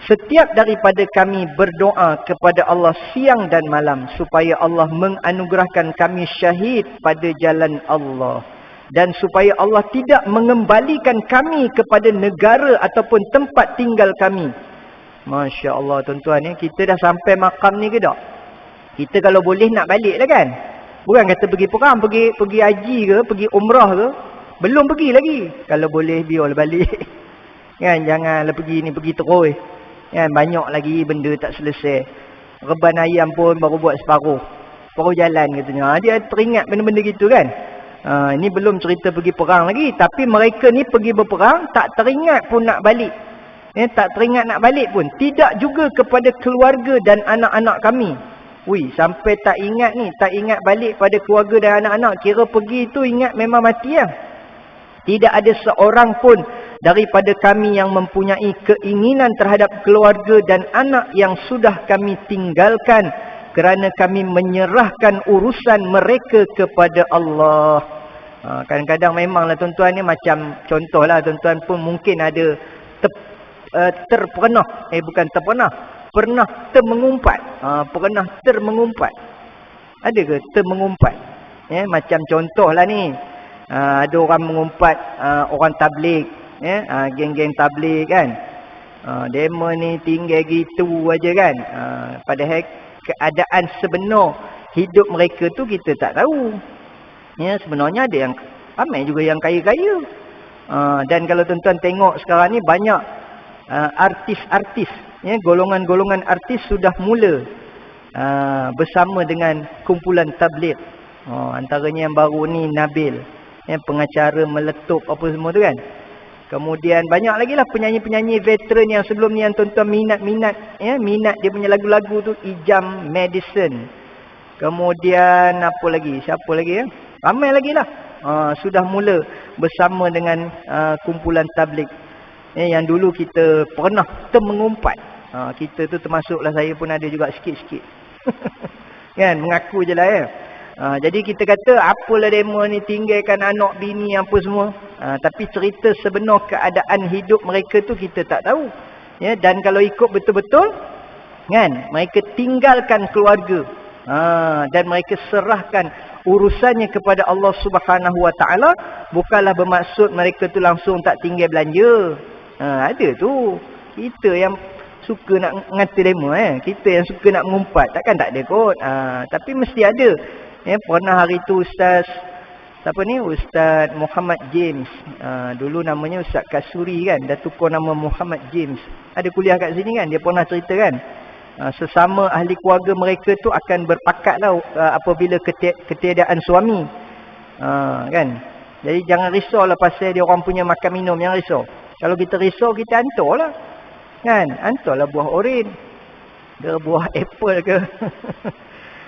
Setiap daripada kami berdoa kepada Allah siang dan malam supaya Allah menganugerahkan kami syahid pada jalan Allah, dan supaya Allah tidak mengembalikan kami kepada negara ataupun tempat tinggal kami Masya Allah tuan-tuan ni, kita dah sampai makam ni ke tak? Kita kalau boleh nak balik lah kan? Bukan kata pergi perang, pergi haji ke, pergi umrah ke, belum pergi lagi. Kalau boleh biarlah balik. Kan, janganlah pergi ni pergi terus. Kan, banyak lagi benda tak selesai. Reban ayam pun baru buat separuh jalan katanya. Dia teringat benda-benda gitu kan. Ini belum cerita pergi perang lagi, tapi mereka ni pergi berperang tak teringat pun nak balik. Tak teringat nak balik pun. Tidak juga kepada keluarga dan anak-anak kami. Sampai tak ingat ni, tak ingat balik pada keluarga dan anak-anak. Kira pergi tu ingat memang mati lah. Tidak ada seorang pun daripada kami yang mempunyai keinginan terhadap keluarga dan anak yang sudah kami tinggalkan, kerana kami menyerahkan urusan mereka kepada Allah. Kadang-kadang memanglah tuan-tuan ni macam contohlah, tuan-tuan pun mungkin ada pernah termengumpat. Pernah termengumpat. Ada ke termengumpat? Macam contohlah ni. Ada orang mengumpat, orang tabligh, geng-geng tabligh kan. Demo ni tinggal gitu aja kan. Padahal keadaan sebenar hidup mereka tu kita tak tahu. Sebenarnya ada yang ramai juga yang kaya-kaya. Dan kalau tuan-tuan tengok sekarang ni banyak artis-artis, golongan-golongan artis sudah mula bersama dengan kumpulan tabligh. Antaranya yang baru ni Nabil, pengacara meletup apa semua tu kan. Kemudian banyak lagi lah penyanyi-penyanyi veteran yang sebelum ni yang tuan-tuan minat dia punya lagu-lagu tu. Ijam Madison. Kemudian apa lagi? Siapa lagi ya? Ramai lagi lah. Sudah mula bersama dengan kumpulan tabligh. Yang dulu kita pernah termengumpat. Kita tu termasuklah, saya pun ada juga sikit-sikit. Kan, mengaku je lah ya. Jadi kita kata apalah demo ni tinggalkan anak bini apa semua. Tapi cerita sebenar keadaan hidup mereka tu kita tak tahu. Dan kalau ikut betul-betul kan, mereka tinggalkan keluarga. Dan mereka serahkan urusannya kepada Allah Subhanahu Wa Taala. Bukanlah bermaksud mereka tu langsung tak tinggal belanja. Ada tu. Kita yang suka nak ngata demo kita yang suka nak mengumpat. Takkan tak ada kot. Tapi mesti ada. Pernah hari tu Ustaz Muhammad James. Dulu namanya Ustaz Kasuri kan. Dah tukar nama Muhammad James. Ada kuliah kat sini kan. Dia pernah cerita kan. Sesama ahli keluarga mereka tu akan berpakat lah apabila ketiadaan suami. Kan. Jadi jangan risau lah pasal dia orang punya makan minum. Jangan risau. Kalau kita risau, kita hantar lah. Kan. Hantar lah buah oren ke buah apple ke.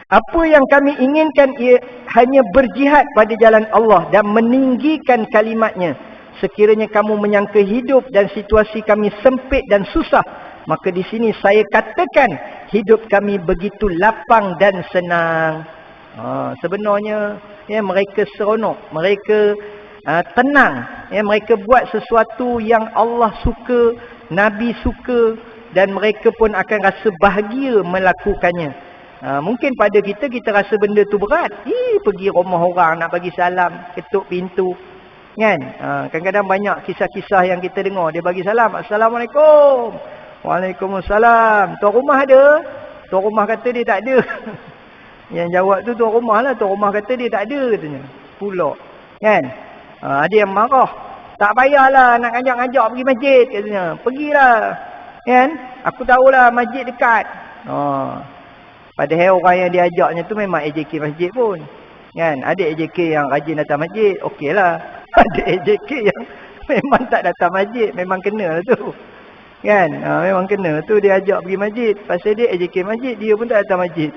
Apa yang kami inginkan ia hanya berjihad pada jalan Allah dan meninggikan kalimatnya. Sekiranya kamu menyangka hidup dan situasi kami sempit dan susah, maka di sini saya katakan hidup kami begitu lapang dan senang. Sebenarnya mereka seronok, mereka tenang. Mereka buat sesuatu yang Allah suka, Nabi suka, dan mereka pun akan rasa bahagia melakukannya. Mungkin pada kita rasa benda tu berat. Pergi rumah orang nak bagi salam, ketuk pintu. Kan? Kadang-kadang banyak kisah-kisah yang kita dengar. Dia bagi salam. Assalamualaikum. Waalaikumsalam. Tuan rumah ada? Tuan rumah kata dia tak ada. Yang jawab tu tuan rumah lah. Tuan rumah kata dia tak ada katanya. Pulak. Kan? Ada yang marah. Tak payahlah nak ngajak-ngajak pergi masjid katanya. Pergilah. Kan? Aku tahulah masjid dekat. Padahal orang yang diajaknya tu memang AJK masjid pun. Kan? Ada AJK yang rajin datang masjid, okeylah. Ada AJK yang memang tak datang masjid, memang kena lah tu. Kan? Memang kena tu dia ajak pergi masjid. Pasal dia AJK masjid, dia pun tak datang masjid.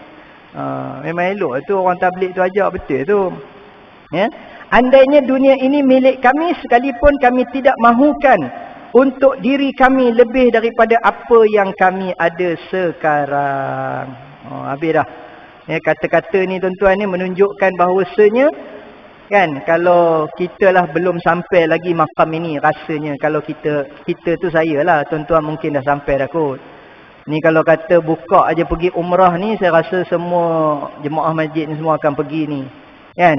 Memang elok tu orang tabligh tu ajak betul tu. Andainya dunia ini milik kami, sekalipun kami tidak mahukan untuk diri kami lebih daripada apa yang kami ada sekarang. Habis dah. Kata-kata ni tuan-tuan ni menunjukkan bahawasanya kan, kalau kita lah belum sampai lagi makam ini rasanya. Kalau kita tu saya lah tuan-tuan mungkin dah sampai dah kot. Ni kalau kata buka aja pergi umrah ni, saya rasa semua jemaah masjid ni semua akan pergi ni. Kan?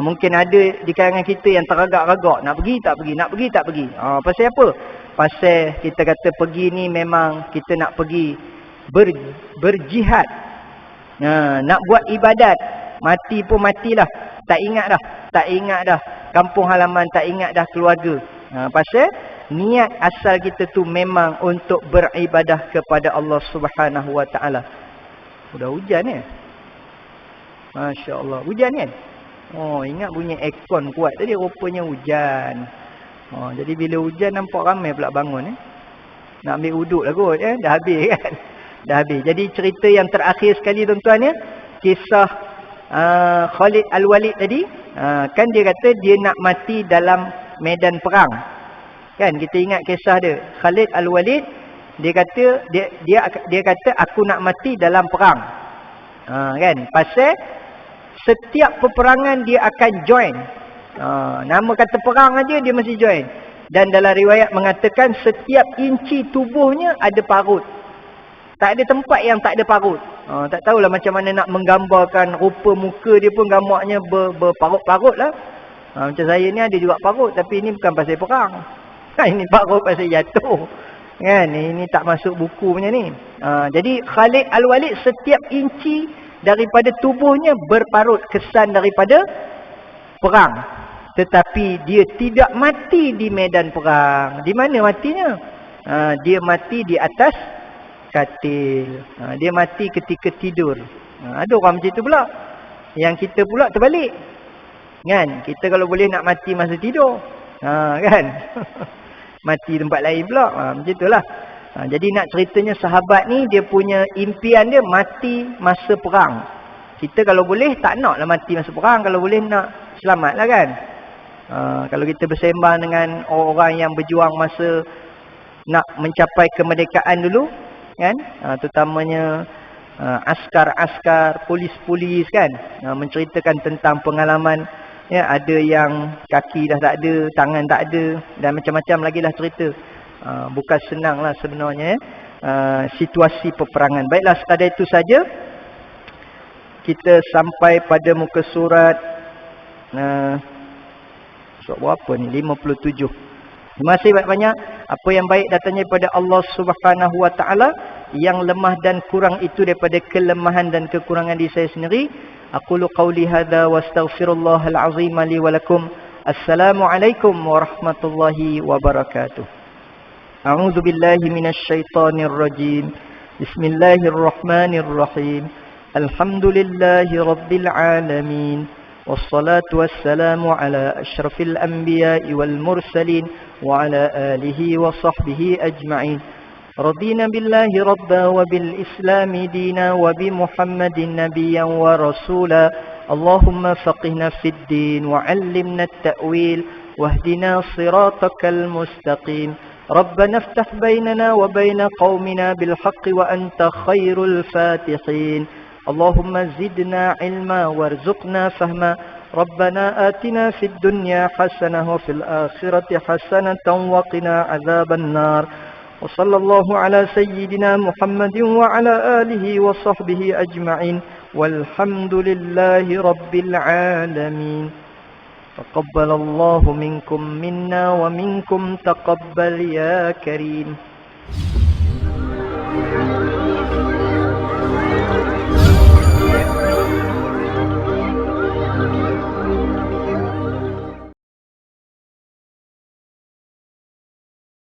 Mungkin ada di kalangan kita yang teragak-ragak. Nak pergi tak pergi, nak pergi tak pergi. Pasal apa? pasal kita kata pergi ni memang kita nak pergi berjihad. Nak buat ibadat. Mati pun matilah. Tak ingat dah. Kampung halaman, tak ingat dah keluarga. Pasal niat asal kita tu memang untuk beribadah kepada Allah Subhanahu Wa Taala. Sudah hujan ni. Masya Allah. Hujan kan? Ingat bunyi aircon kuat tadi, rupanya hujan. Jadi bila hujan nampak ramai pula bangun. Nak ambil uduk lah kot. Dah habis kan? Dah habis. Jadi cerita yang terakhir sekali tuan-tuan, kisah Khalid Al-Walid tadi. Kan dia kata dia nak mati dalam medan perang. Kan kita ingat kisah dia. Khalid Al-Walid dia kata dia kata aku nak mati dalam perang. Kan? Pasal setiap peperangan dia akan join. Nama kata perang aja dia mesti join. Dan dalam riwayat mengatakan setiap inci tubuhnya ada parut. Tak ada tempat yang tak ada parut. Tak tahulah macam mana nak menggambarkan rupa muka dia pun gambarnya berparut-parut lah. Macam saya ni ada juga parut, tapi ini bukan pasal perang. Ini parut pasal jatuh. Kan? Ini tak masuk buku punya ni. Jadi Khalid Al-Walid setiap inci daripada tubuhnya berparut kesan daripada perang. Tetapi dia tidak mati di medan perang. Di mana matinya? Dia mati di atas katil. Dia mati ketika tidur. Ada orang macam tu pula. Yang kita pula terbalik. Kan? Kita kalau boleh nak mati masa tidur. Kan? Mati tempat lain pula. Macam itulah. Jadi nak ceritanya sahabat ni dia punya impian dia mati masa perang. Kita kalau boleh tak nak lah mati masa perang. Kalau boleh nak selamat lah kan. Kalau kita bersembang dengan orang-orang yang berjuang masa nak mencapai kemerdekaan dulu kan, terutamanya askar-askar, polis-polis kan, menceritakan tentang pengalaman ya, ada yang kaki dah tak ada, tangan tak ada dan macam-macam lagi lah cerita. Bukan senang lah sebenarnya situasi peperangan. Baiklah, sekadar itu saja kita sampai pada muka surat surat berapa ni? 57. Terima kasih banyak-banyak. Apa yang baik datangnya daripada Allah Subhanahu Wa Taala, yang lemah dan kurang itu daripada kelemahan dan kekurangan diri saya sendiri. Aqulu qawli hadza wa astaghfirullahal azim li wa lakum. Assalamualaikum warahmatullahi wabarakatuh. A'udzu billahi minasy syaithanir rajim. Bismillahirrahmanirrahim. Alhamdulillahi rabbil alamin. والصلاة والسلام على أشرف الأنبياء والمرسلين وعلى آله وصحبه أجمعين. رضينا بالله ربا وبالإسلام دينا وبمحمد نبيا ورسولا. اللهم فقهنا في الدين وعلمنا التأويل واهدنا صراطك المستقيم. ربنا افتح بيننا وبين قومنا بالحق وأنت خير الفاتحين. اللهم زدنا علما وارزقنا فهما. ربنا آتنا في الدنيا حسنة وفي الآخرة حسنة وقنا عذاب النار. وصلى الله على سيدنا محمد وعلى آله وصحبه أجمعين والحمد لله رب العالمين. تقبل الله منكم منا ومنكم تقبل يا كريم.